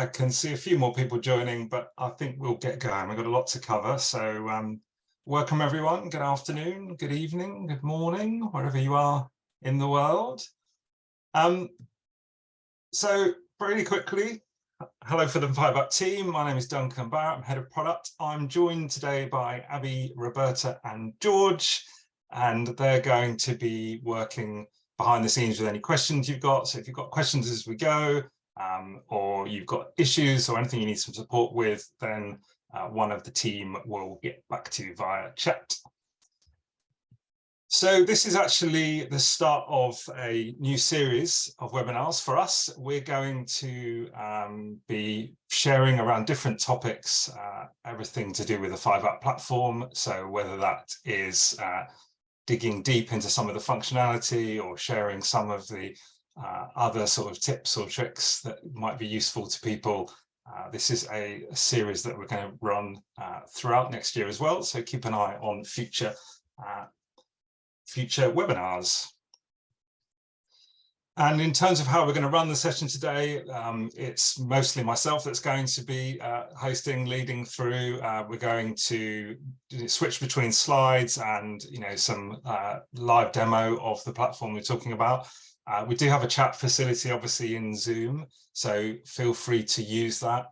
I can see a few more people joining, but I think we'll get going. We've got a lot to cover. So welcome everyone. Good afternoon, good evening, good morning, wherever you are in the world. So really quickly, hello for the 5up team. My name is Duncan Barrett. I'm head of product. I'm joined today by Abby, Roberta and George, and they're going to be working behind the scenes with any questions you've got. So if you've got questions as we go, or you've got issues or anything you need some support with, then one of the team will get back to you via chat. So this is actually the start of a new series of webinars for us. We're going to be sharing around different topics, everything to do with the 5up platform. So whether that is digging deep into some of the functionality or sharing some of the other sort of tips or tricks that might be useful to people. This is a series that we're going to run throughout next year as well. So keep an eye on future webinars. And in terms of how we're going to run the session today, it's mostly myself that's going to be hosting, leading through. We're going to switch between slides and some live demo of the platform we're talking about. We do have a chat facility, obviously, in Zoom, so feel free to use that.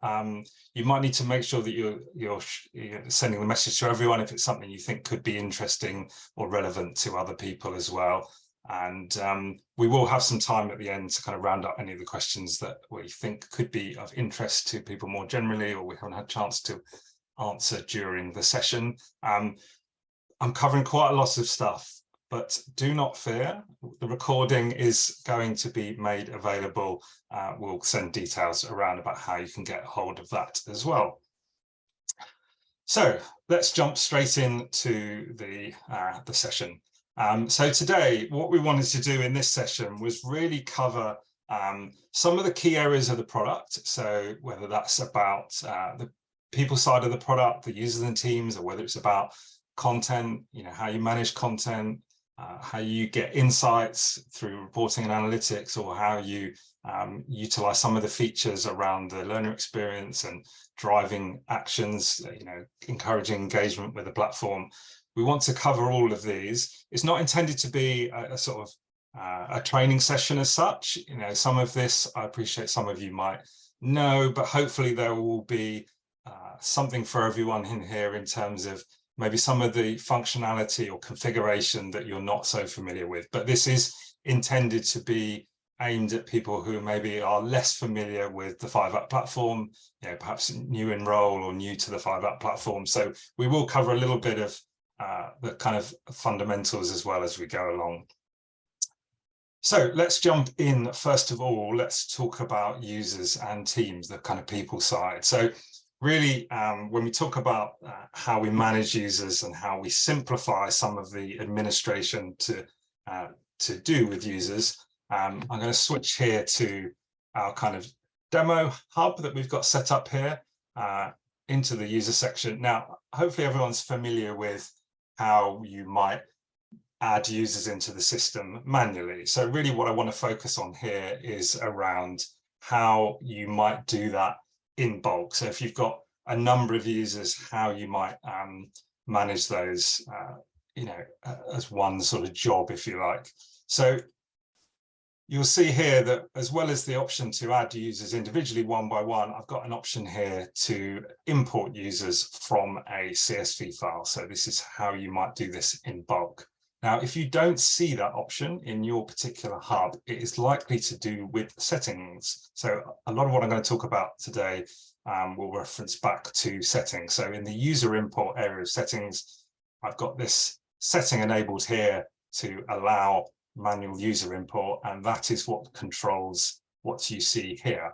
You might need to make sure that you're sending the message to everyone if it's something you think could be interesting or relevant to other people as well. And we will have some time at the end to kind of round up any of the questions that we think could be of interest to people more generally, or we haven't had a chance to answer during the session. I'm covering quite a lot of stuff, but do not fear, the recording is going to be made available. We'll send details around about how you can get hold of that as well. So let's jump straight into the session. So today, what we wanted to do in this session was really cover some of the key areas of the product. So whether that's about the people side of the product, the users and teams, or whether it's about content, how you manage content, how you get insights through reporting and analytics, or how you utilize some of the features around the learner experience and driving actions, encouraging engagement with the platform. We want to cover all of these. It's not intended to be a sort of a training session as such. Some of this, I appreciate some of you might know, but hopefully there will be something for everyone in here in terms of maybe some of the functionality or configuration that you're not so familiar with. But this is intended to be aimed at people who maybe are less familiar with the 5up platform, perhaps new in role or new to the 5up platform. So we will cover a little bit of the kind of fundamentals as well as we go along. So let's jump in. First of all, let's talk about users and teams, the kind of people side. So really, when we talk about how we manage users and how we simplify some of the administration to do with users, I'm going to switch here to our kind of demo hub that we've got set up here into the user section. Now, hopefully everyone's familiar with how you might add users into the system manually. So really what I want to focus on here is around how you might do that in bulk. So if you've got a number of users, how you might manage those, as one sort of job, if you like. So you'll see here that as well as the option to add users individually one by one, I've got an option here to import users from a CSV file. So this is how you might do this in bulk. Now, if you don't see that option in your particular hub, it is likely to do with settings. So a lot of what I'm going to talk about today will reference back to settings. So in the user import area of settings, I've got this setting enabled here to allow manual user import, and that is what controls what you see here.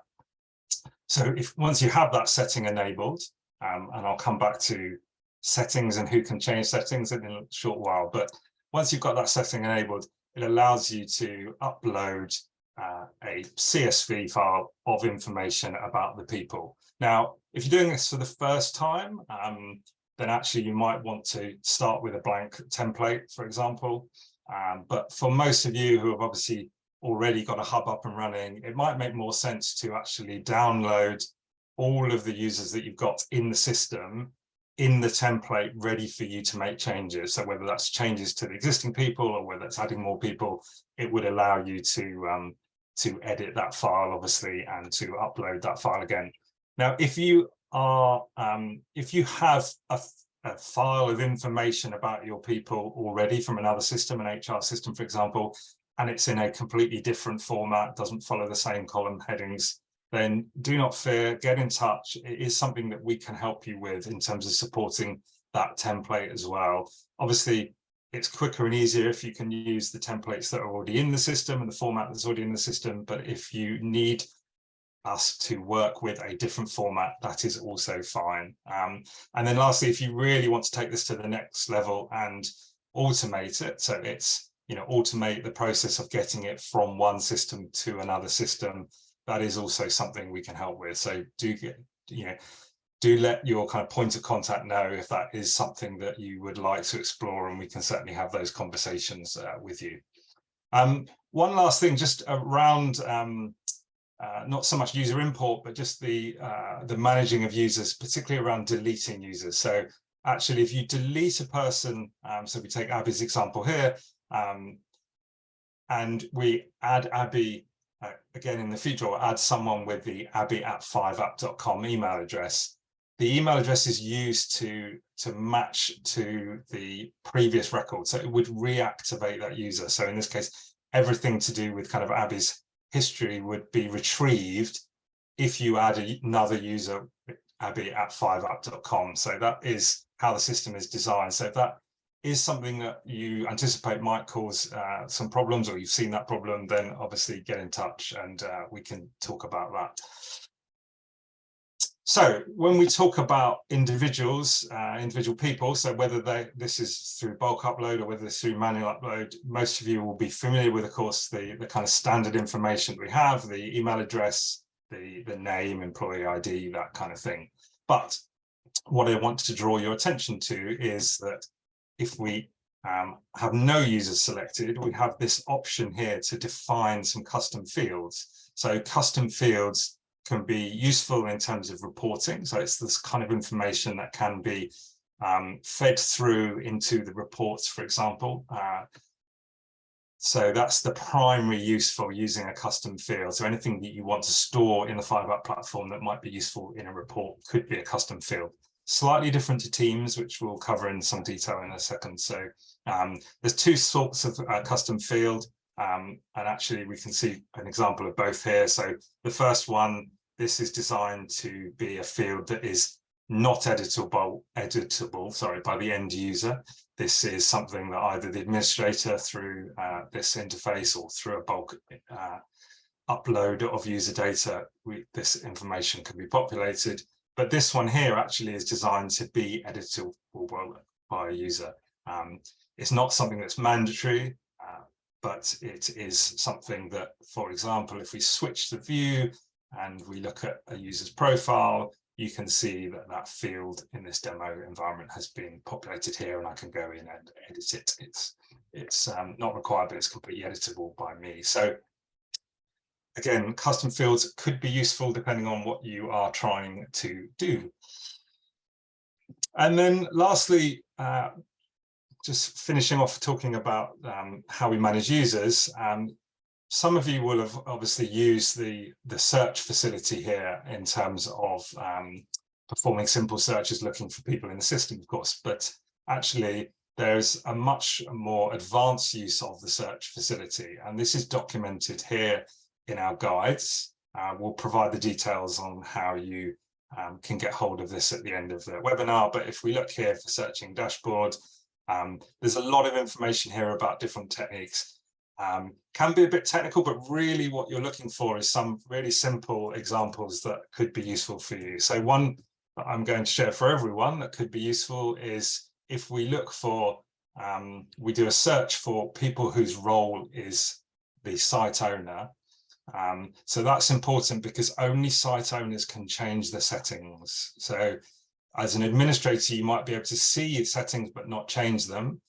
So once you have that setting enabled, and I'll come back to settings and who can change settings in a short while, but once you've got that setting enabled, it allows you to upload a CSV file of information about the people. Now, if you're doing this for the first time, then actually you might want to start with a blank template, for example. But for most of you who have obviously already got a hub up and running, it might make more sense to actually download all of the users that you've got in the system in the template ready for you to make changes. So whether that's changes to the existing people or whether it's adding more people, it would allow you to edit that file, obviously, and to upload that file again. Now, if you have a file of information about your people already from another system, an HR system, for example, and it's in a completely different format, doesn't follow the same column headings, then do not fear, get in touch. It is something that we can help you with in terms of supporting that template as well. Obviously, it's quicker and easier if you can use the templates that are already in the system and the format that's already in the system. But if you need us to work with a different format, that is also fine. And then lastly, if you really want to take this to the next level and automate it, so it's, automate the process of getting it from one system to another system, that is also something we can help with. So do let your kind of point of contact know if that is something that you would like to explore, and we can certainly have those conversations with you. One last thing, just around not so much user import, but just the managing of users, particularly around deleting users. So actually, if you delete a person, so we take Abby's example here, and we add Abby again in the future, or add someone with the abby@5app.com email address. The email address is used to match to the previous record, so it would reactivate that user. So in this case, everything to do with kind of Abby's history would be retrieved if you add another user, abby@5app.com. So that is how the system is designed. So if that is something that you anticipate might cause some problems, or you've seen that problem, then obviously get in touch and we can talk about that. So when we talk about individuals, individual people, so whether this is through bulk upload or whether it's through manual upload, most of you will be familiar with, of course, the kind of standard information we have, the email address, the name, employee ID, that kind of thing. But what I want to draw your attention to is that if we have no users selected, we have this option here to define some custom fields. So custom fields can be useful in terms of reporting. So it's this kind of information that can be fed through into the reports, for example. So that's the primary use for using a custom field. So anything that you want to store in the 5app platform that might be useful in a report could be a custom field. Slightly different to Teams, which we'll cover in some detail in a second. So there's two sorts of custom field, and actually we can see an example of both here. So the first one, this is designed to be a field that is not editable by the end user. This is something that either the administrator through this interface or through a bulk upload of user data, this information can be populated. But this one here actually is designed to be editable by a user. It's not something that's mandatory, but it is something that, for example, if we switch the view and we look at a user's profile, you can see that that field in this demo environment has been populated here, and I can go in and edit it. It's not required, but it's completely editable by me. So again, custom fields could be useful depending on what you are trying to do. And then lastly, just finishing off talking about how we manage users. Some of you will have obviously used the search facility here in terms of performing simple searches, looking for people in the system, of course, but actually there's a much more advanced use of the search facility, and this is documented here in our guides. We'll provide the details on how you can get hold of this at the end of the webinar, but if we look here for searching dashboard, there's a lot of information here about different techniques. Can be a bit technical, but really what you're looking for is some really simple examples that could be useful for you. So one that I'm going to share for everyone that could be useful is if we look for, we do a search for people whose role is the site owner. So that's important because only site owners can change the settings. So as an administrator, you might be able to see settings but not change them.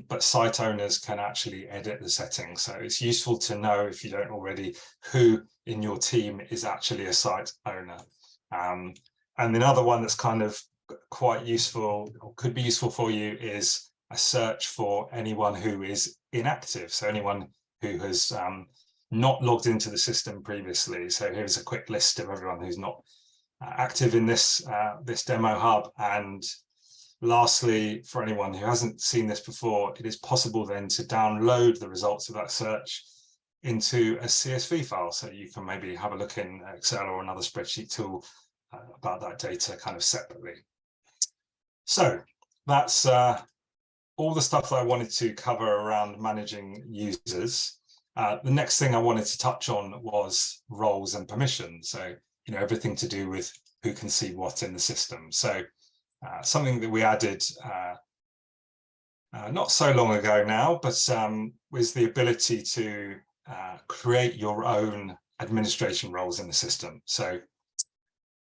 But site owners can actually edit the settings. So it's useful to know, if you don't already, who in your team is actually a site owner. And another one that's kind of quite useful, or could be useful for you, is a search for anyone who is inactive. So anyone who has not logged into the system previously. So here's a quick list of everyone who's not active in this this demo hub. And lastly, for anyone who hasn't seen this before, it is possible then to download the results of that search into a CSV file. So you can maybe have a look in Excel or another spreadsheet tool about that data kind of separately. So that's all the stuff that I wanted to cover around managing users. The next thing I wanted to touch on was roles and permissions. So, you know, everything to do with who can see what in the system. So something that we added not so long ago now, but was the ability to create your own administration roles in the system. So,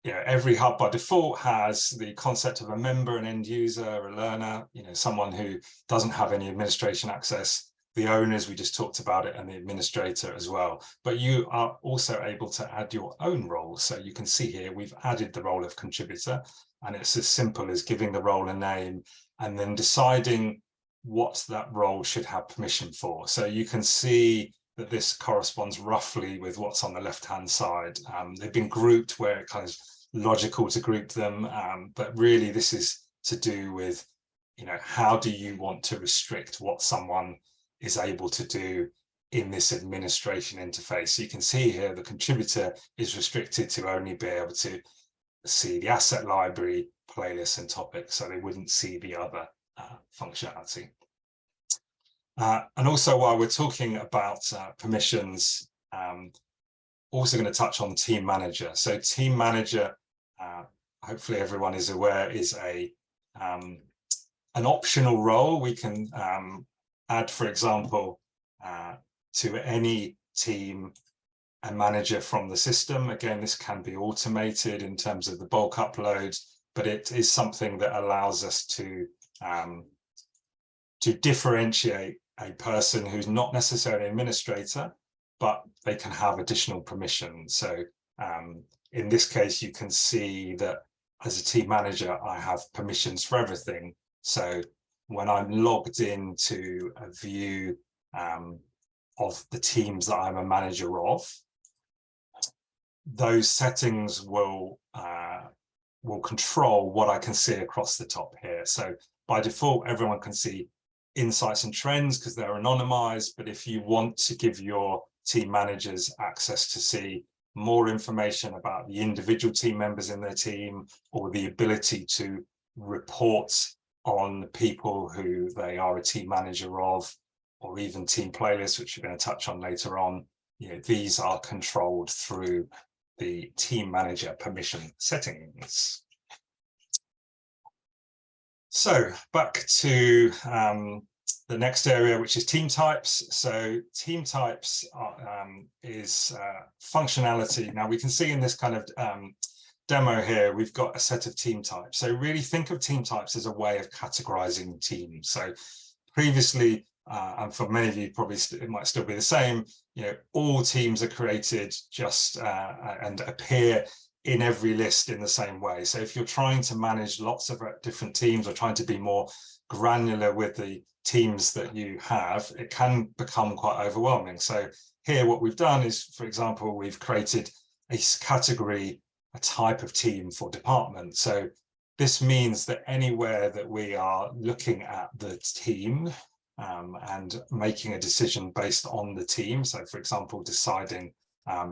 you know, every hub by default has the concept of a member, an end user, a learner, you know, someone who doesn't have any administration access, the owners, we just talked about it, and the administrator as well. But you are also able to add your own roles. So you can see here, we've added the role of contributor, and it's as simple as giving the role a name and then deciding what that role should have permission for. So you can see that this corresponds roughly with what's on the left-hand side. They've been grouped where it kind of logical to group them, but really this is to do with, you know, how do you want to restrict what someone is able to do in this administration interface. So you can see here the contributor is restricted to only be able to see the asset library, playlists and topics, so they wouldn't see the other functionality. And also, while we're talking about permissions, also going to touch on team manager. So team manager, hopefully everyone is aware, is an optional role. We can add, for example, to any team a manager from the system. Again, this can be automated in terms of the bulk uploads, but it is something that allows us to differentiate a person who's not necessarily an administrator, but they can have additional permissions. So in this case, you can see that as a team manager, I have permissions for everything. So when I'm logged into a view of the teams that I'm a manager of, those settings will control what I can see across the top here. So by default, everyone can see insights and trends because they're anonymized. But if you want to give your team managers access to see more information about the individual team members in their team, or the ability to report on people who they are a team manager of, or even team playlists, which we're going to touch on later on, you know, these are controlled through the team manager permission settings. So back to the next area, which is team types. So team types is functionality. Now we can see in this kind of demo here, we've got a set of team types. So really think of team types as a way of categorizing teams. So previously, and for many of you probably it might still be the same, you know, all teams are created just and appear in every list in the same way. So if you're trying to manage lots of different teams, or trying to be more granular with the teams that you have, it can become quite overwhelming. So here what we've done is, for example, we've created a category, a type of team for department. So this means that anywhere that we are looking at the team and making a decision based on the team, so for example, deciding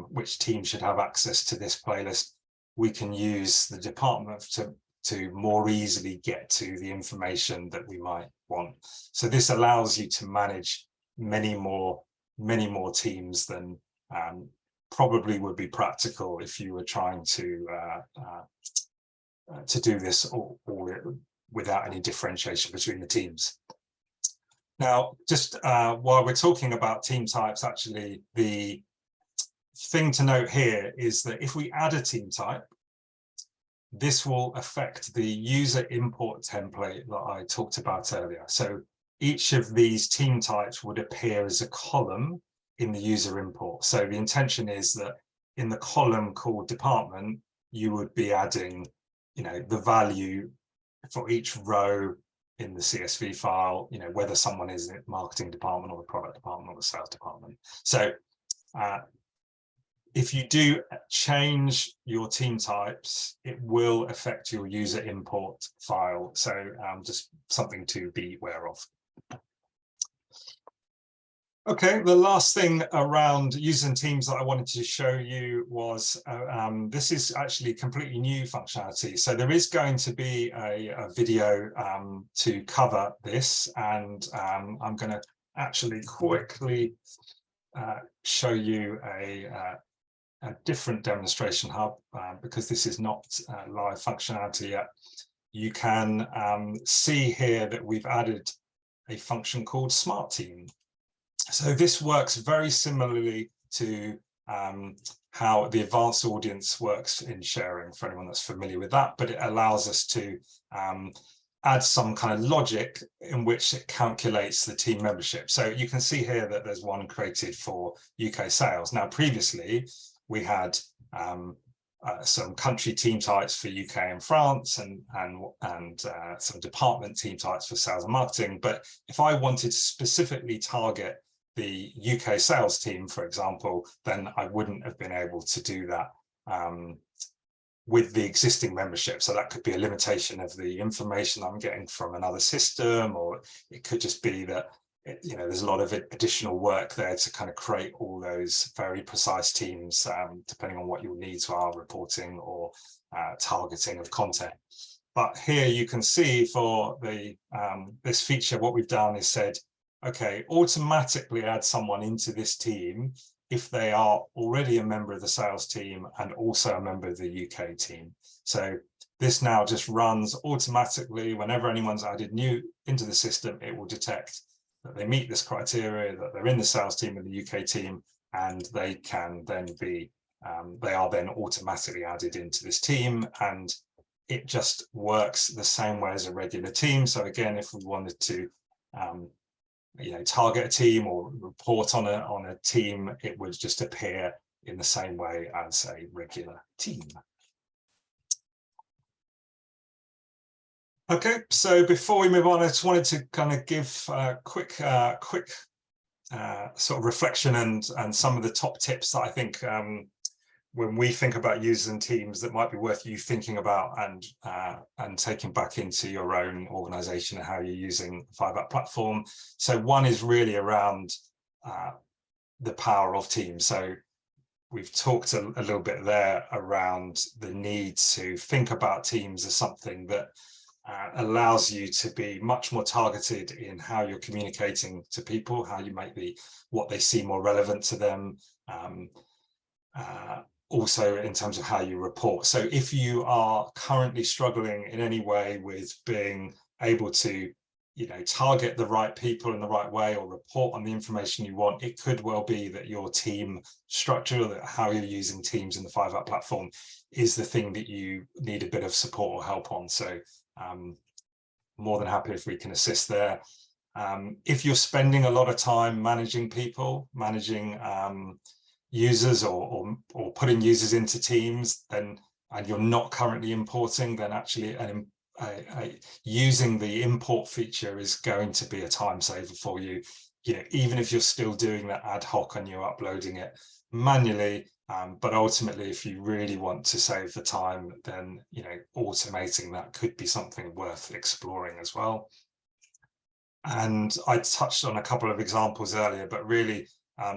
which team should have access to this playlist, we can use the department to more easily get to the information that we might want. So this allows you to manage many more teams than probably would be practical if you were trying to do this all without any differentiation between the teams. Now, just while we're talking about team types, actually, the thing to note here is that if we add a team type, this will affect the user import template that I talked about earlier. So each of these team types would appear as a column in the user import. So the intention is that in the column called department, you would be adding, the value for each row in the CSV file, whether someone is in the marketing department or the product department or the sales department. So if you do change your team types, it will affect your user import file. So just something to be aware of. Okay, the last thing around users and teams that I wanted to show you was, this is actually completely new functionality. So there is going to be a video to cover this, and I'm going to actually quickly show you a different demonstration hub, because this is not live functionality yet. You can see here that we've added a function called Smart Team. So this works very similarly to how the advanced audience works in sharing, for anyone that's familiar with that, but it allows us to add some kind of logic in which it calculates the team membership. So you can see here that there's one created for UK sales. Now, previously, we had some country team types for UK and France, and some department team types for sales and marketing. But if I wanted to specifically target the UK sales team, for example, then I wouldn't have been able to do that with the existing membership. So that could be a limitation of the information I'm getting from another system, or it could just be that there's a lot of additional work there to kind of create all those very precise teams, depending on what your needs are, reporting or targeting of content. But here you can see for the this feature, what we've done is said, okay, automatically add someone into this team if they are already a member of the sales team and also a member of the UK team. So this now just runs automatically. Whenever anyone's added new into the system, it will detect that they meet this criteria, that they're in the sales team and the UK team, and they can then be, they are then automatically added into this team, and it just works the same way as a regular team. So again, if we wanted to target a team or report on a team, it would just appear in the same way as a regular team. Okay, so before we move on, I just wanted to kind of give a quick sort of reflection and some of the top tips that I think when we think about users and teams that might be worth you thinking about and taking back into your own organization and how you're using the 5-App platform. So one is really around the power of teams. So we've talked a little bit there around the need to think about teams as something that allows you to be much more targeted in how you're communicating to people, how you make what they see more relevant to them. Also in terms of how you report. So if you are currently struggling in any way with being able to, target the right people in the right way or report on the information you want, it could well be that your team structure, that how you're using teams in the 5-App platform is the thing that you need a bit of support or help on. So more than happy if we can assist there. If you're spending a lot of time managing people, managing users or putting users into teams, and you're not currently importing, then actually using the import feature is going to be a time saver for you. Even if you're still doing that ad hoc and you're uploading it manually, but ultimately if you really want to save the time, then automating that could be something worth exploring as well. And I touched on a couple of examples earlier, but really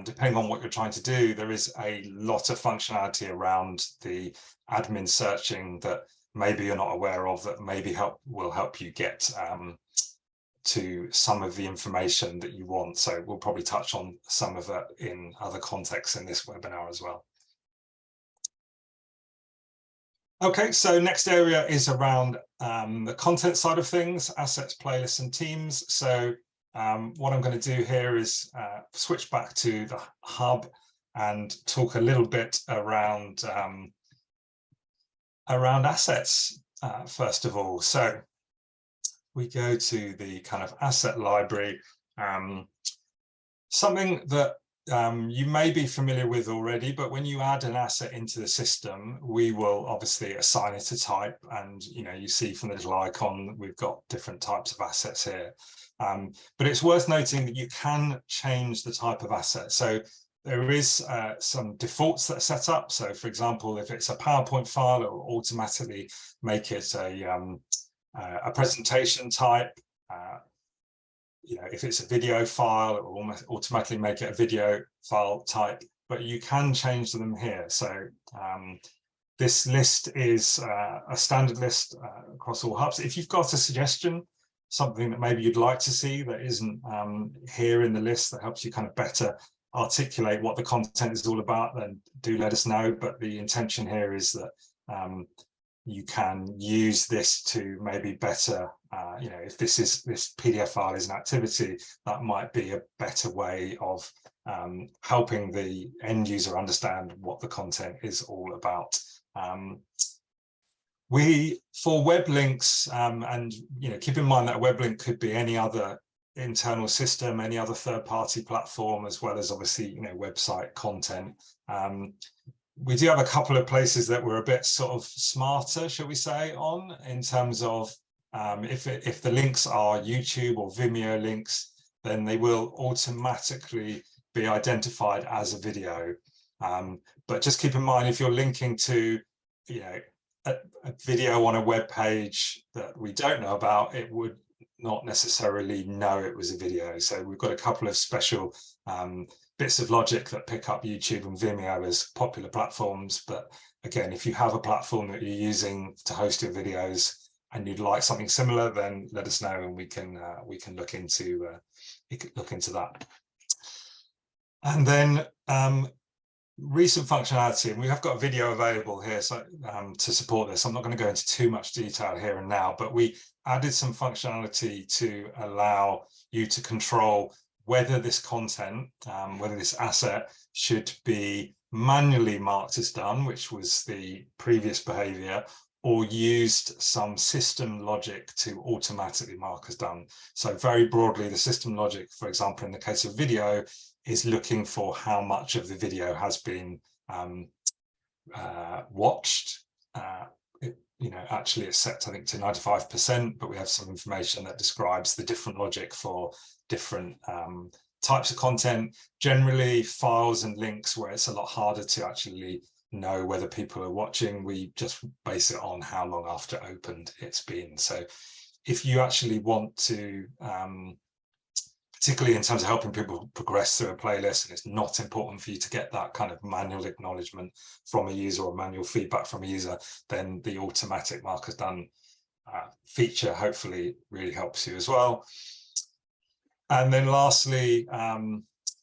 depending on what you're trying to do, there is a lot of functionality around the admin searching that maybe you're not aware of, that maybe will help you get to some of the information that you want. So we'll probably touch on some of that in other contexts in this webinar as well. Okay, so next area is around the content side of things, assets, playlists, and teams. So what I'm going to do here is switch back to the hub and talk a little bit around assets first of all. So we go to the kind of asset library. Something that you may be familiar with already, but when you add an asset into the system, we will obviously assign it a type. And you see from the little icon, we've got different types of assets here. But it's worth noting that you can change the type of asset. So there is some defaults that are set up. So for example, if it's a PowerPoint file, it will automatically make it a presentation type. If it's a video file, it will almost automatically make it a video file type, but you can change them here. So this list is a standard list across all hubs. If you've got a suggestion, something that maybe you'd like to see that isn't here in the list, that helps you kind of better articulate what the content is all about, then do let us know. But the intention here is that you can use this to maybe better, if this PDF file is an activity, that might be a better way of helping the end user understand what the content is all about. For web links, and keep in mind that a web link could be any other internal system, any other third-party platform, as well as obviously website content. We do have a couple of places that we're a bit sort of smarter, shall we say, on, in terms of if the links are YouTube or Vimeo links, then they will automatically be identified as a video. But just keep in mind, if you're linking to a video on a web page that we don't know about, it would not necessarily know it was a video. So we've got a couple of special bits of logic that pick up YouTube and Vimeo as popular platforms. But again, if you have a platform that you're using to host your videos and you'd like something similar, then let us know and we can look into that. And then recent functionality, and we have got a video available here to support this. I'm not going to go into too much detail here and now, but we added some functionality to allow you to control whether this content, whether this asset should be manually marked as done, which was the previous behavior, or used some system logic to automatically mark as done. So very broadly, the system logic, for example, in the case of video, is looking for how much of the video has been watched. Actually it's set, I think, to 95%, but we have some information that describes the different logic for different types of content. Generally, files and links, where it's a lot harder to actually know whether people are watching, we just base it on how long after opened it's been. So if you actually want to, particularly in terms of helping people progress through a playlist, and it's not important for you to get that kind of manual acknowledgement from a user or manual feedback from a user, then the automatic markers done feature hopefully really helps you as well. And then lastly,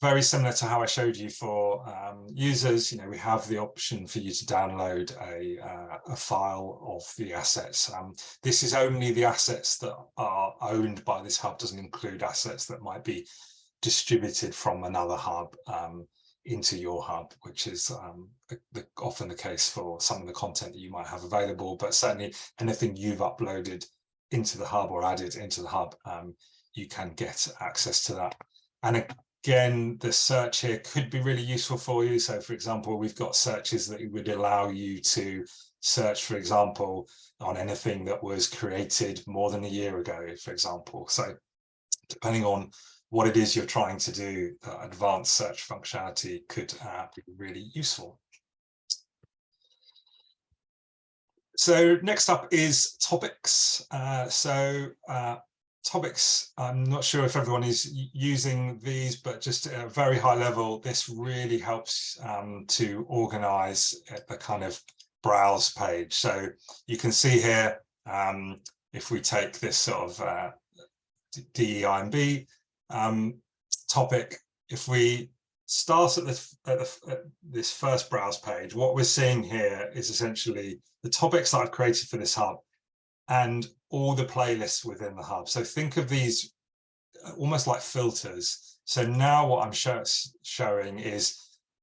very similar to how I showed you for users, we have the option for you to download a file of the assets. This is only the assets that are owned by this hub, doesn't include assets that might be distributed from another hub into your hub, which is often the case for some of the content that you might have available, but certainly anything you've uploaded into the hub or added into the hub, you can get access to that. And again, the search here could be really useful for you. So for example, we've got searches that would allow you to search, for example, on anything that was created more than a year ago, for example. So depending on what it is you're trying to do, advanced search functionality could be really useful. So next up is topics. Topics, I'm not sure if everyone is using these, but just at a very high level, this really helps to organize the kind of browse page. So you can see here, if we take this sort of DEIMB topic, if we start at this first browse page, what we're seeing here is essentially the topics that I've created for this hub and all the playlists within the hub. So think of these almost like filters. So now what I'm showing is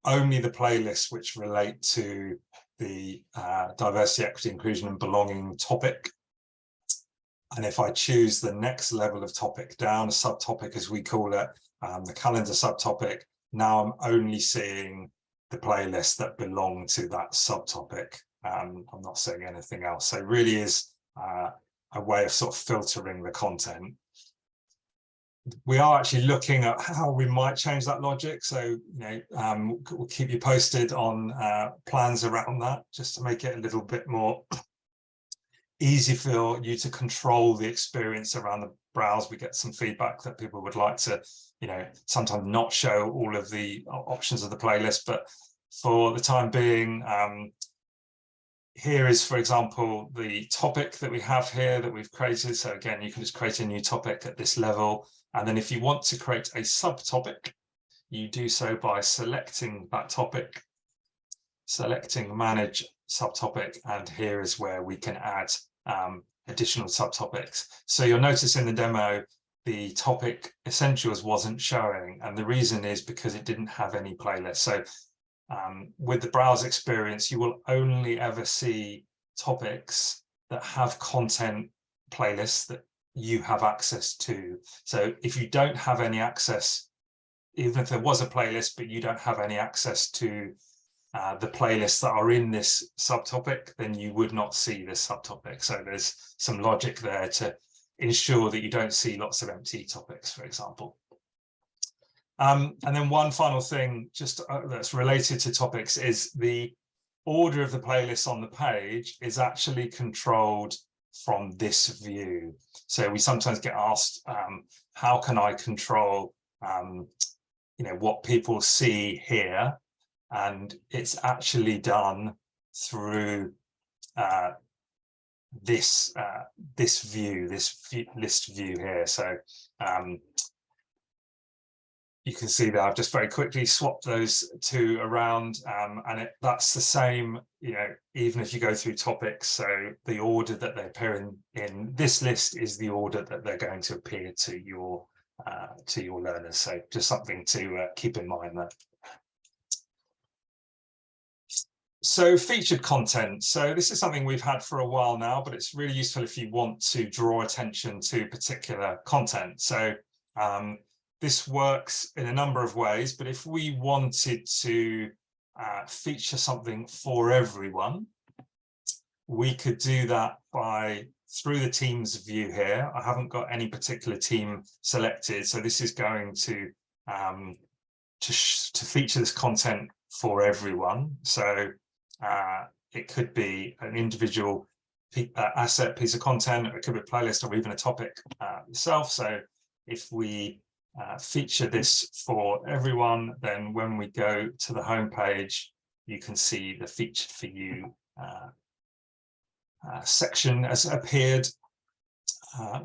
only the playlists which relate to the diversity, equity, inclusion and belonging topic. And if I choose the next level of topic down, a subtopic as we call it, the calendar subtopic, now I'm only seeing the playlists that belong to that subtopic. I'm not seeing anything else. So it really is a way of sort of filtering the content. We are actually looking at how we might change that logic. So, we'll keep you posted on plans around that, just to make it a little bit more easy for you to control the experience around the browse. We get some feedback that people would like to, sometimes not show all of the options of the playlist, but for the time being, here is, for example, the topic that we have here that we've created. So again, you can just create a new topic at this level. And then if you want to create a subtopic, you do so by selecting that topic, selecting manage subtopic, and here is where we can add additional subtopics. So you'll notice in the demo, the topic essentials wasn't showing, and the reason is because it didn't have any playlist. So with the browse experience, you will only ever see topics that have content playlists that you have access to. So if you don't have any access, even if there was a playlist, but you don't have any access to the playlists that are in this subtopic, then you would not see this subtopic. So there's some logic there to ensure that you don't see lots of empty topics, for example. And then one final thing just that's related to topics is the order of the playlists on the page is actually controlled from this view. So we sometimes get asked, how can I control what people see here? And it's actually done through this list view here. So you can see that I've just very quickly swapped those two around, and that's the same, even if you go through topics. So the order that they appear in this list is the order that they're going to appear to your learners. So just something to keep in mind there. So featured content. So this is something we've had for a while now, but it's really useful if you want to draw attention to particular content. So this works in a number of ways, but if we wanted to feature something for everyone, we could do that through the teams view here. I haven't got any particular team selected, so this is going to feature this content for everyone. So it could be an individual asset piece of content, or it could be a playlist, or even a topic itself. So if we feature this for everyone, then when we go to the home page, you can see the featured for you section has appeared.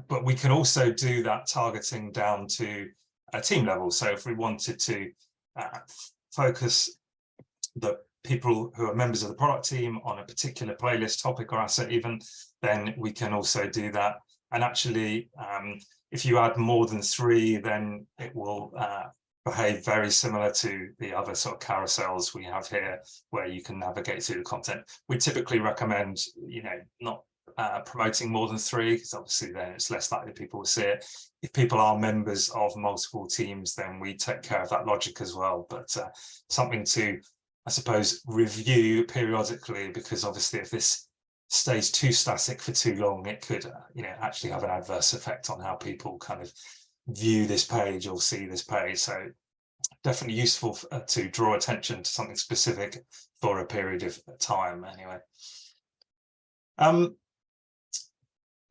But we can also do that targeting down to a team level. So if we wanted to focus the people who are members of the product team on a particular playlist, topic, or asset even, then we can also do that. And actually, if you add more than 3, then it will behave very similar to the other sort of carousels we have here, where you can navigate through the content. We typically recommend, not promoting more than 3, because obviously then it's less likely people will see it. If people are members of multiple teams, then we take care of that logic as well. But something to, I suppose, review periodically, because obviously if this stays too static for too long, it could actually have an adverse effect on how people kind of view this page or see this page. So definitely useful to draw attention to something specific for a period of time anyway.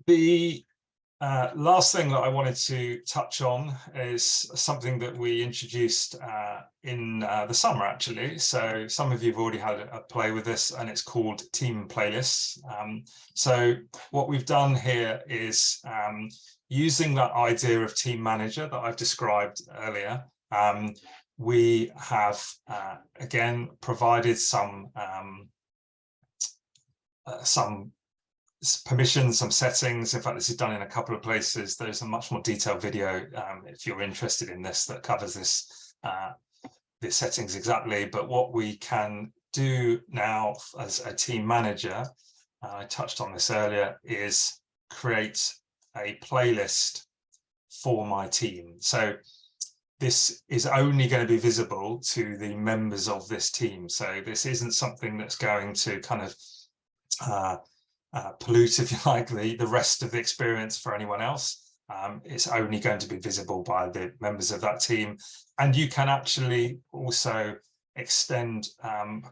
The last thing that I wanted to touch on is something that we introduced in the summer, actually. So some of you have already had a play with this, and it's called Team Playlists. So what we've done here is using that idea of team manager that I've described earlier. We have, again, provided some permissions, some settings. In fact, this is done in a couple of places. There's a much more detailed video if you're interested in this that covers this the settings exactly. But what we can do now as a team manager, I touched on this earlier, is create a playlist for my team. So this is only going to be visible to the members of this team. So this isn't something that's going to kind of pollute, if you like, the rest of the experience for anyone else. It's only going to be visible by the members of that team. And you can actually also extend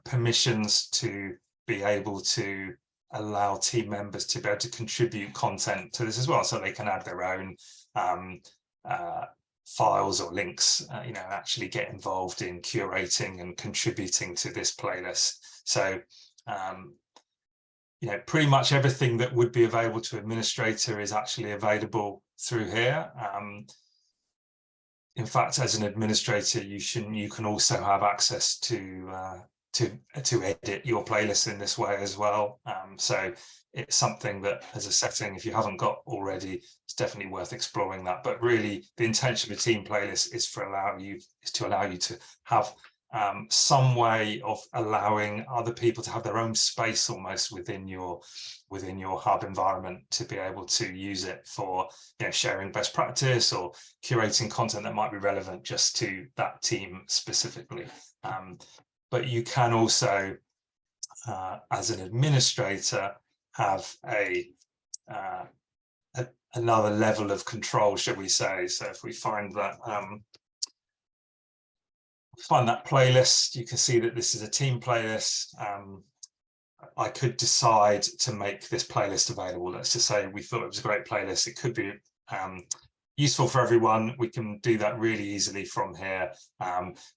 permissions to be able to allow team members to be able to contribute content to this as well. So they can add their own files or links, you know, actually get involved in curating and contributing to this playlist. So you know, pretty much everything that would be available to administrator is actually available through here. In fact, as an administrator, you can also have access to edit your playlist in this way as well. So it's something that, as a setting, if you haven't got already, it's definitely worth exploring that. But really, the intention of a team playlist is to allow you to have some way of allowing other people to have their own space almost within your hub environment, to be able to use it for, you know, sharing best practice or curating content that might be relevant just to that team specifically. But you can also, as an administrator, have another level of control, shall we say. So if we find that playlist, you can see that this is a team playlist. I could decide to make this playlist available. Let's just say we thought it was a great playlist. It could be useful for everyone. We can do that really easily from here.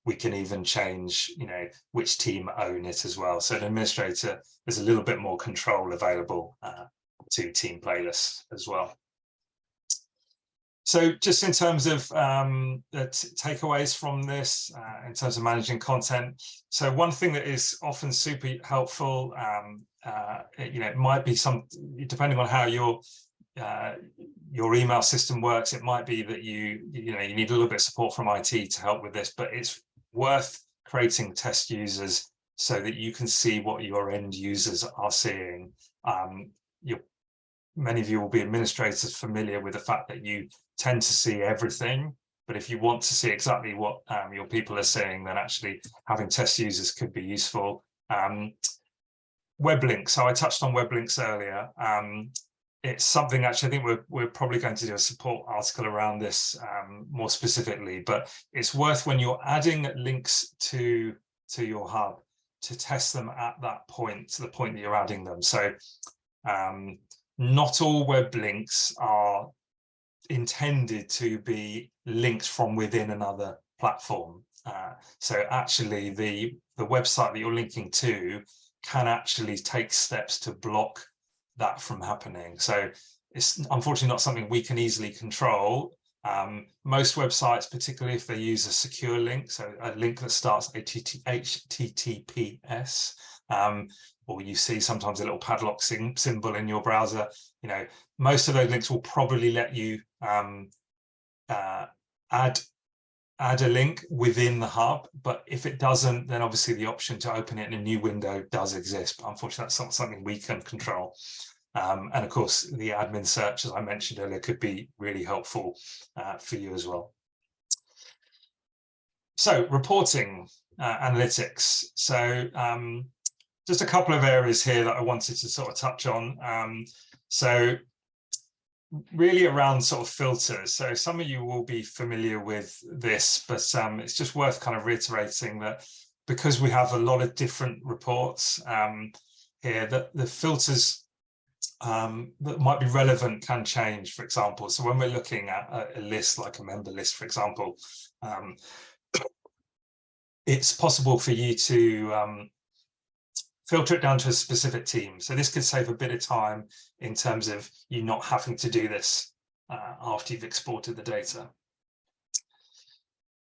We can even change, you know, which team own it as well. So an administrator, there's a little bit more control available to team playlists as well. So just in terms of takeaways from this, in terms of managing content. So one thing that is often super helpful, you know, it might be depending on how your email system works, it might be that you need a little bit of support from IT to help with this, but it's worth creating test users so that you can see what your end users are seeing. Many of you will be administrators familiar with the fact that you tend to see everything, but if you want to see exactly what your people are seeing, then actually having test users could be useful. Web links, so I touched on web links earlier. It's something actually I think we're probably going to do a support article around this more specifically, but it's worth, when you're adding links to your hub, to test them at that point, to the point that you're adding them. So not all web links are intended to be linked from within another platform. So actually the website that you're linking to can actually take steps to block that from happening. So it's unfortunately not something we can easily control. Most websites, particularly if they use a secure link, so a link that starts HTTPS, or you see sometimes a little padlock symbol in your browser, you know, most of those links will probably let you add a link within the hub, but if it doesn't, then obviously the option to open it in a new window does exist. But unfortunately, that's not something we can control. And of course, the admin search, as I mentioned earlier, could be really helpful for you as well. So reporting, analytics. So just a couple of areas here that I wanted to sort of touch on. So really around sort of filters. So some of you will be familiar with this, but it's just worth kind of reiterating that because we have a lot of different reports here, that the filters that might be relevant can change, for example. So when we're looking at a list, like a member list, for example, it's possible for you to filter it down to a specific team. So this could save a bit of time in terms of you not having to do this after you've exported the data.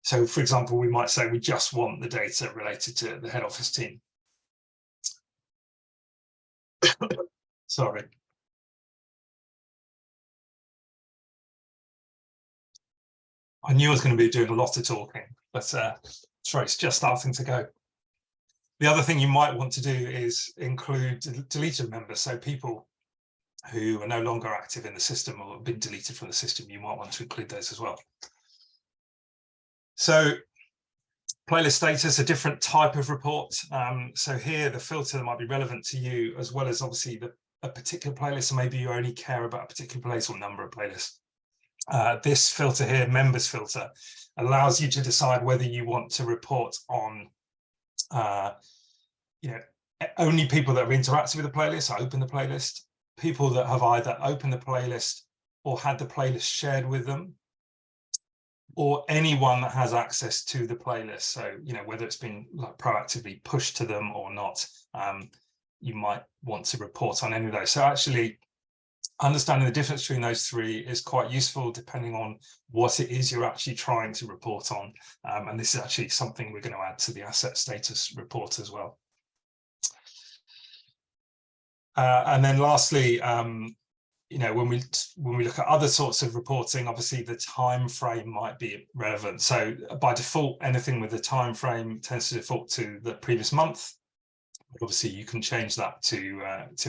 So for example, we might say we just want the data related to the head office team. Sorry. I knew I was going to be doing a lot of talking, but sorry, it's just starting to go. The other thing you might want to do is include deleted members, so people who are no longer active in the system or have been deleted from the system, you might want to include those as well. So playlist status, a different type of report. So here the filter that might be relevant to you, as well as obviously a particular playlist, so maybe you only care about a particular playlist or number of playlists. This filter here, members filter, allows you to decide whether you want to report on only people that have interacted with the playlist, open the playlist, people that have either opened the playlist or had the playlist shared with them, or anyone that has access to the playlist. So, whether it's been like proactively pushed to them or not, you might want to report on any of those. So actually understanding the difference between those three is quite useful depending on what it is you're actually trying to report on. And this is actually something we're going to add to the asset status report as well. And then lastly, when we look at other sorts of reporting, obviously the time frame might be relevant. So by default, anything with a time frame tends to default to the previous month. Obviously, you can change that to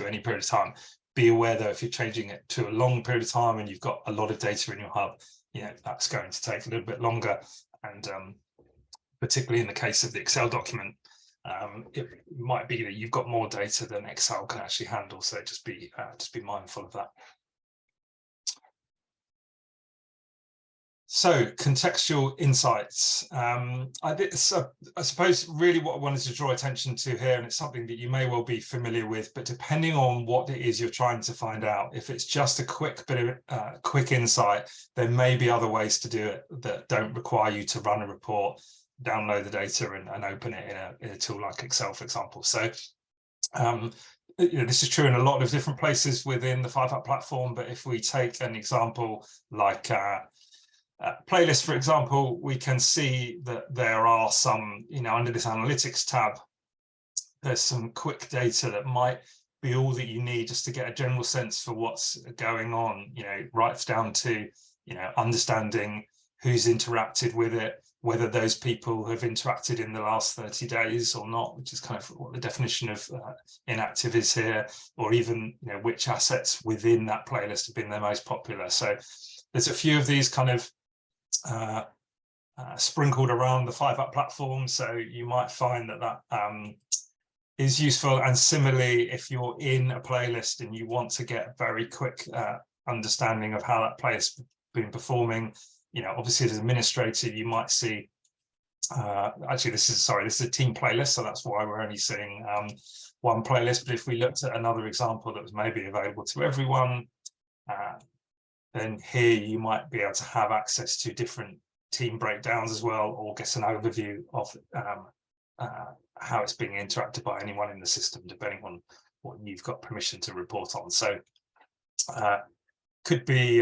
any period of time. Be aware though, if you're changing it to a long period of time and you've got a lot of data in your hub, that's going to take a little bit longer. And particularly in the case of the Excel document, it might be that you've got more data than Excel can actually handle. So just be mindful of that. So contextual insights. I suppose really what I wanted to draw attention to here, and it's something that you may well be familiar with, but depending on what it is you're trying to find out, if it's just a quick bit of quick insight, there may be other ways to do it that don't require you to run a report, download the data and open it in a tool like Excel, for example. So this is true in a lot of different places within the 5-App platform, but if we take an example like playlist, for example, we can see that there are some, under this analytics tab, there's some quick data that might be all that you need just to get a general sense for what's going on, right down to, understanding who's interacted with it, whether those people have interacted in the last 30 days or not, which is kind of what the definition of inactive is here, or even, which assets within that playlist have been the most popular. So there's a few of these kind of sprinkled around the 5-App platform, so you might find that is useful. And similarly, if you're in a playlist and you want to get very quick understanding of how that playlist has been performing, obviously as an administrator you might see actually this is a team playlist, so that's why we're only seeing one playlist. But if we looked at another example that was maybe available to everyone, then here you might be able to have access to different team breakdowns as well, or get an overview of how it's being interacted by anyone in the system, depending on what you've got permission to report on. So could be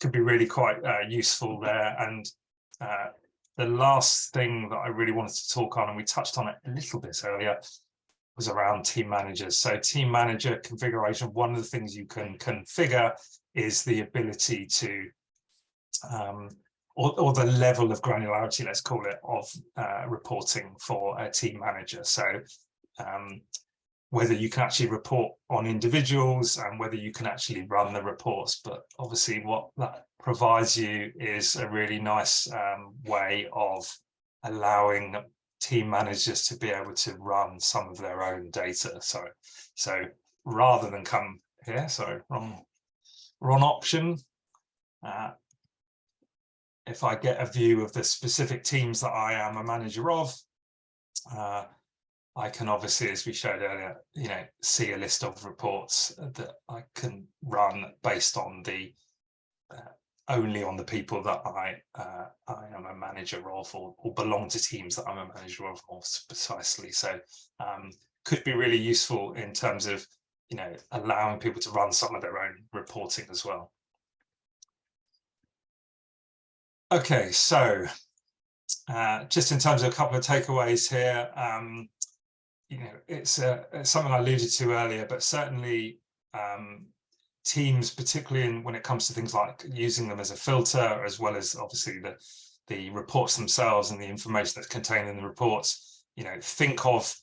really quite useful there. And the last thing that I really wanted to talk on, and we touched on it a little bit earlier, was around team managers. So team manager configuration, one of the things you can configure is the ability to or the level of granularity, let's call it, of reporting for a team manager. So whether you can actually report on individuals and whether you can actually run the reports. But obviously what that provides you is a really nice way of allowing team managers to be able to run some of their own data. So rather than come here, wrong option. If I get a view of the specific teams that I am a manager of, I can obviously, as we showed earlier, see a list of reports that I can run based on the only on the people that I am a manager of, or belong to teams that I'm a manager of more precisely. So could be really useful in terms of allowing people to run some of their own reporting as well. Okay, so just in terms of a couple of takeaways here, it's something I alluded to earlier, but certainly teams, particularly when it comes to things like using them as a filter, as well as obviously the reports themselves and the information that's contained in the reports, think of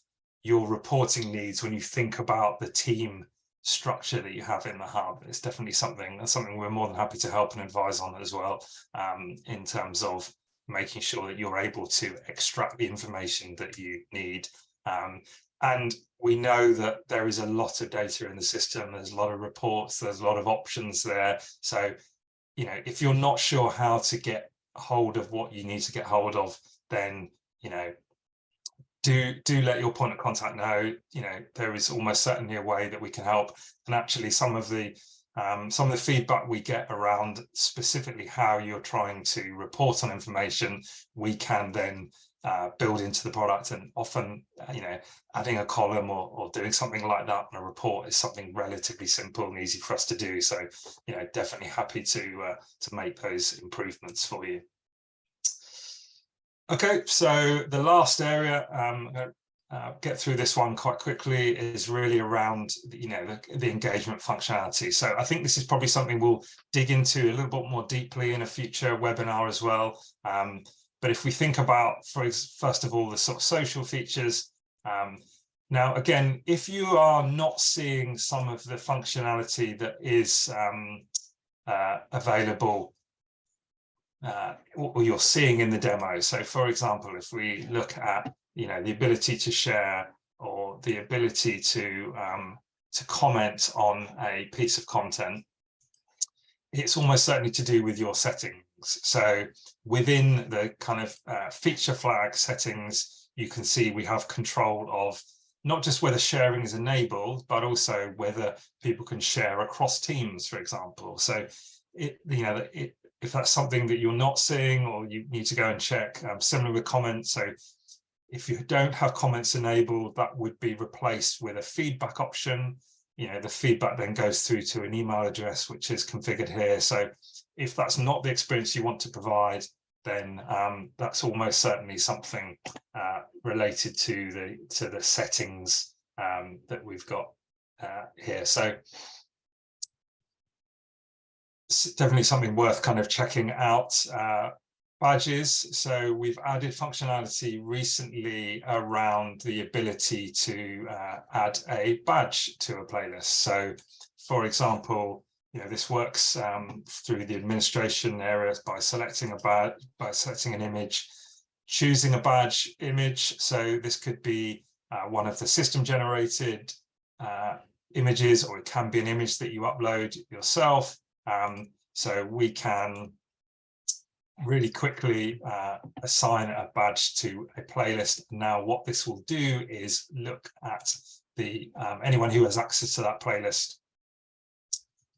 your reporting needs when you think about the team structure that you have in the hub. It's definitely something we're more than happy to help and advise on as well, in terms of making sure that you're able to extract the information that you need. And we know that there is a lot of data in the system. There's a lot of reports, there's a lot of options there. So, you know, if you're not sure how to get hold of what you need to get hold of, then, you know, do let your point of contact know. You know, there is almost certainly a way that we can help. And actually some of the feedback we get around specifically how you're trying to report on information, we can then build into the product. And often, you know, adding a column or doing something like that in a report is something relatively simple and easy for us to do. So, you know, definitely happy to make those improvements for you. Okay, so the last area, get through this one quite quickly, is really around, you know, the engagement functionality. So I think this is probably something we'll dig into a little bit more deeply in a future webinar as well. But if we think about, first of all, the sort of social features. Now, again, if you are not seeing some of the functionality that is available or you're seeing in the demo. So for example, if we look at, you know, the ability to share or the ability to comment on a piece of content, it's almost certainly to do with your settings. So within the kind of feature flag settings, you can see we have control of not just whether sharing is enabled, but also whether people can share across teams, for example. So if that's something that you're not seeing, or you need to go and check, similar with comments. So if you don't have comments enabled, that would be replaced with a feedback option. You know, the feedback then goes through to an email address, which is configured here. So if that's not the experience you want to provide, then that's almost certainly something related to the settings that we've got here. So it's definitely something worth kind of checking out. Badges. So we've added functionality recently around the ability to add a badge to a playlist. So for example, you know, this works through the administration areas by selecting a badge, by selecting an image, choosing a badge image. So this could be one of the system generated images, or it can be an image that you upload yourself. So we can really quickly assign a badge to a playlist. Now what this will do is look at the anyone who has access to that playlist.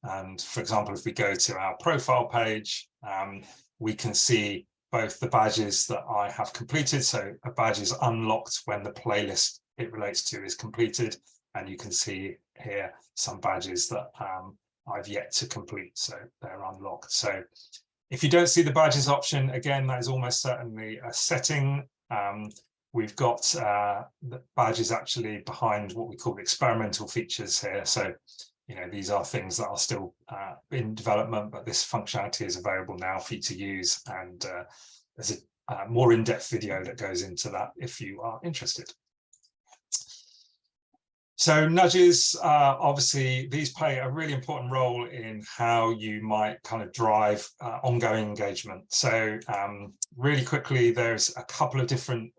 And for example, if we go to our profile page, we can see both the badges that I have completed. So a badge is unlocked when the playlist it relates to is completed, and you can see here some badges that I've yet to complete, so they're unlocked. So if you don't see the badges option, again, that is almost certainly a setting. We've got the badges actually behind what we call experimental features here. So, you know, these are things that are still in development, but this functionality is available now for you to use. And there's a more in-depth video that goes into that if you are interested. So nudges, obviously, these play a really important role in how you might kind of drive ongoing engagement. So really quickly, there's a couple of different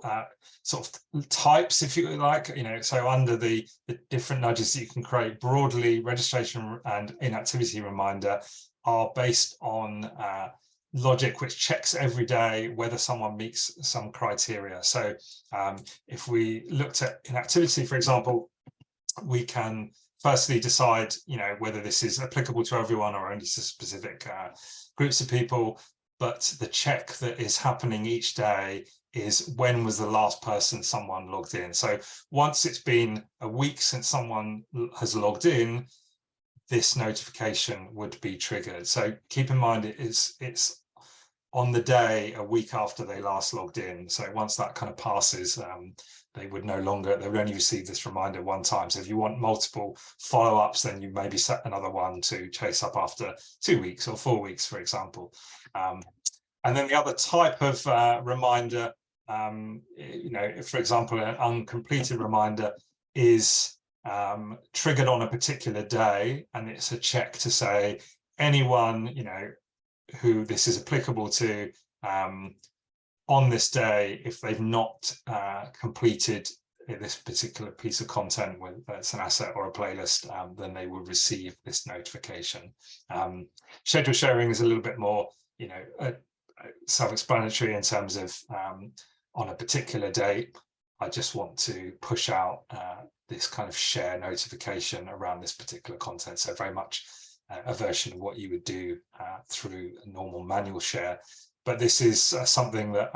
sort of types, if you like, you know, so under the different nudges that you can create, broadly, registration and inactivity reminder are based on logic which checks every day whether someone meets some criteria. So if we looked at inactivity, for example, we can firstly decide, you know, whether this is applicable to everyone or only to specific groups of people. But the check that is happening each day is when was the last person someone logged in. So once it's been a week since someone has logged in, this notification would be triggered. So keep in mind it's on the day a week after they last logged in. So once that kind of passes, they would only receive this reminder one time. So if you want multiple follow-ups, then you maybe set another one to chase up after 2 weeks or 4 weeks, for example. And then the other type of reminder, you know, if, for example, an uncompleted reminder is triggered on a particular day, and it's a check to say anyone, you know, who this is applicable to, on this day, if they've not completed this particular piece of content, whether it's an asset or a playlist, then they will receive this notification. Schedule sharing is a little bit more, self-explanatory in terms of on a particular date, I just want to push out this kind of share notification around this particular content. So very much a version of what you would do through a normal manual share. But this is something that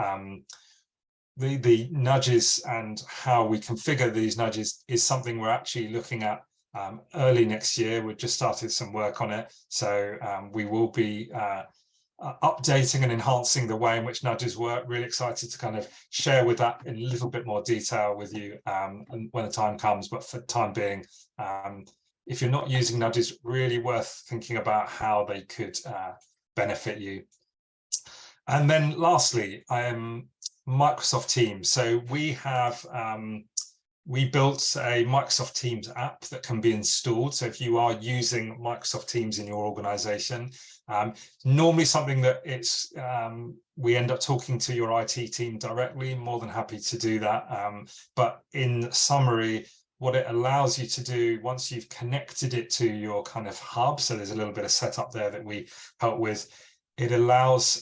the nudges and how we configure these nudges is something we're actually looking at early next year. We've just started some work on it. So we will be updating and enhancing the way in which nudges work. Really excited to kind of share with that in a little bit more detail with you and when the time comes. But for the time being, if you're not using nudges, really worth thinking about how they could benefit you. And then lastly, Microsoft Teams. So we have we built a Microsoft Teams app that can be installed. So if you are using Microsoft Teams in your organization, normally something that it's we end up talking to your IT team directly, more than happy to do that. But in summary, what it allows you to do once you've connected it to your kind of hub, so there's a little bit of setup there that we help with, it allows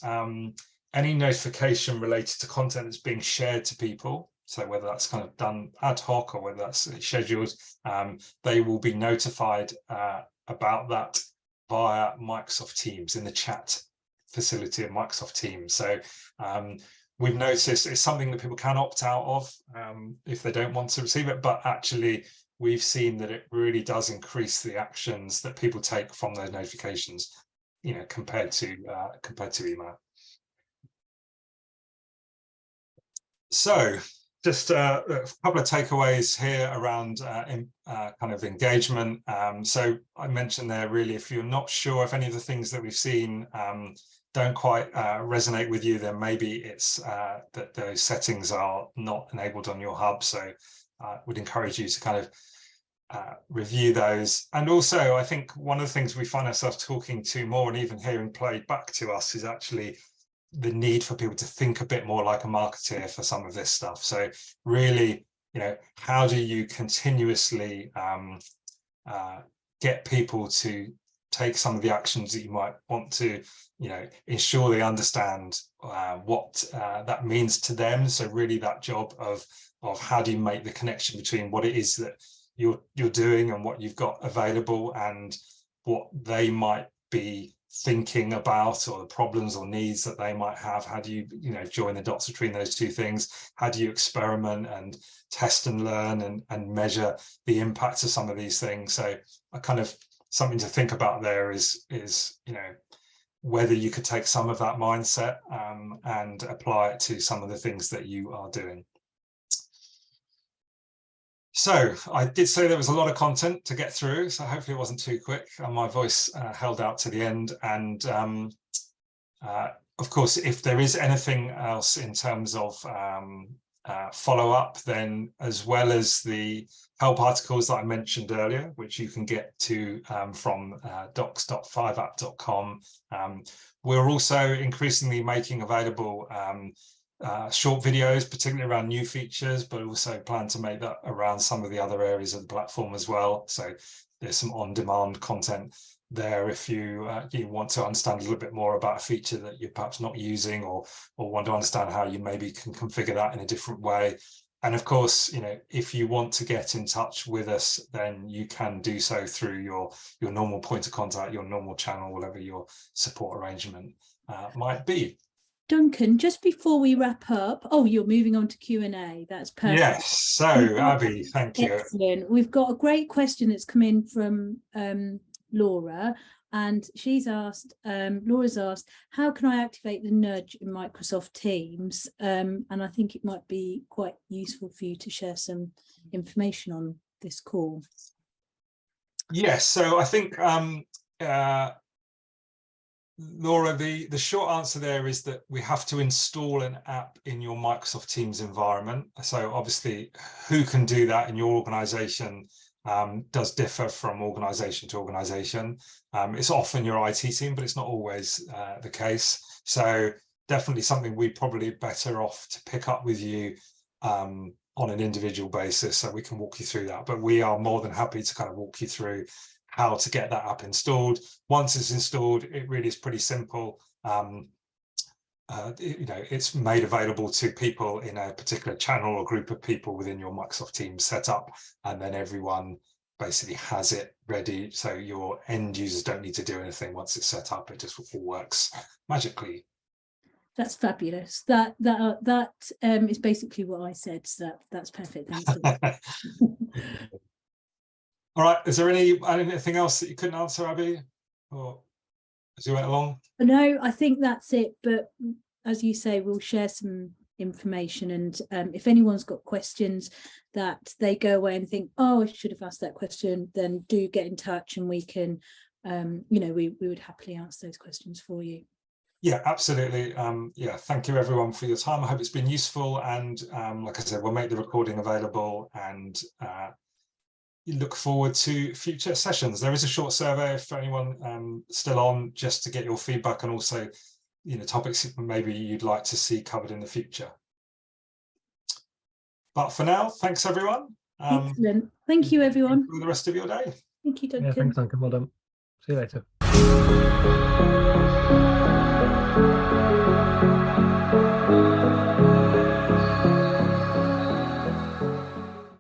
any notification related to content that's being shared to people, so whether that's kind of done ad hoc or whether that's scheduled, they will be notified about that via Microsoft Teams in the chat facility of Microsoft Teams. So we've noticed it's something that people can opt out of if they don't want to receive it, but actually we've seen that it really does increase the actions that people take from those notifications, compared to email. So just a couple of takeaways here around kind of engagement. So I mentioned there, really, if you're not sure if any of the things that we've seen don't quite resonate with you, then maybe it's that those settings are not enabled on your hub. So I would encourage you to kind of review those. And also, I think one of the things we find ourselves talking to more and even hearing played back to us is actually the need for people to think a bit more like a marketeer for some of this stuff. So really, how do you continuously get people to take some of the actions that you might want to, ensure they understand what that means to them. So really that job of how do you make the connection between what it is that you're doing and what you've got available and what they might be thinking about, or the problems or needs that they might have. How do you join the dots between those two things? How do you experiment and test and learn and measure the impact of some of these things? So a kind of something to think about there is whether you could take some of that mindset and apply it to some of the things that you are doing. So I did say there was a lot of content to get through, so hopefully it wasn't too quick and my voice held out to the end. And of course, if there is anything else in terms of follow-up, then as well as the help articles that I mentioned earlier, which you can get to from docs.5app.com, we're also increasingly making available short videos, particularly around new features, but also plan to make that around some of the other areas of the platform as well. So there's some on-demand content there if you want to understand a little bit more about a feature that you're perhaps not using, or want to understand how you maybe can configure that in a different way. And of course, if you want to get in touch with us, then you can do so through your normal point of contact, your normal channel, whatever your support arrangement might be. Duncan, just before we wrap up, you're moving on to Q&A. That's perfect. Yes, so Abby, thank you. Excellent. We've got a great question that's come in from Laura, and she's asked, Laura's asked, how can I activate the nudge in Microsoft Teams? And I think it might be quite useful for you to share some information on this call. Yes, so I think Laura, the short answer there is that we have to install an app in your Microsoft Teams environment. So obviously, who can do that in your organization does differ from organization to organization. It's often your IT team, but it's not always the case. So definitely something we'd probably better off to pick up with you on an individual basis, so we can walk you through that. But we are more than happy to kind of walk you through how to get that app installed. Once it's installed, it really is pretty simple. It's made available to people in a particular channel or group of people within your Microsoft Teams setup, and then everyone basically has it ready, so your end users don't need to do anything. Once it's set up, it just all works magically. That's fabulous. That is basically what I said, so that's perfect. Thanks. All right, is there anything else that you couldn't answer, Abby, or as you went along? No, I think that's it, but as you say, we'll share some information, and if anyone's got questions that they go away and think, oh, I should have asked that question, then do get in touch, and we can we would happily answer those questions for you. Yeah, absolutely. Yeah, thank you everyone for your time. I hope it's been useful, and like I said, we'll make the recording available, and you look forward to future sessions. There is a short survey for anyone still on, just to get your feedback, and also topics maybe you'd like to see covered in the future. But for now, thanks everyone. Excellent. Thank you everyone. For the rest of your day. Thank you, Duncan. Yeah, thanks, Duncan. Well done. See you later.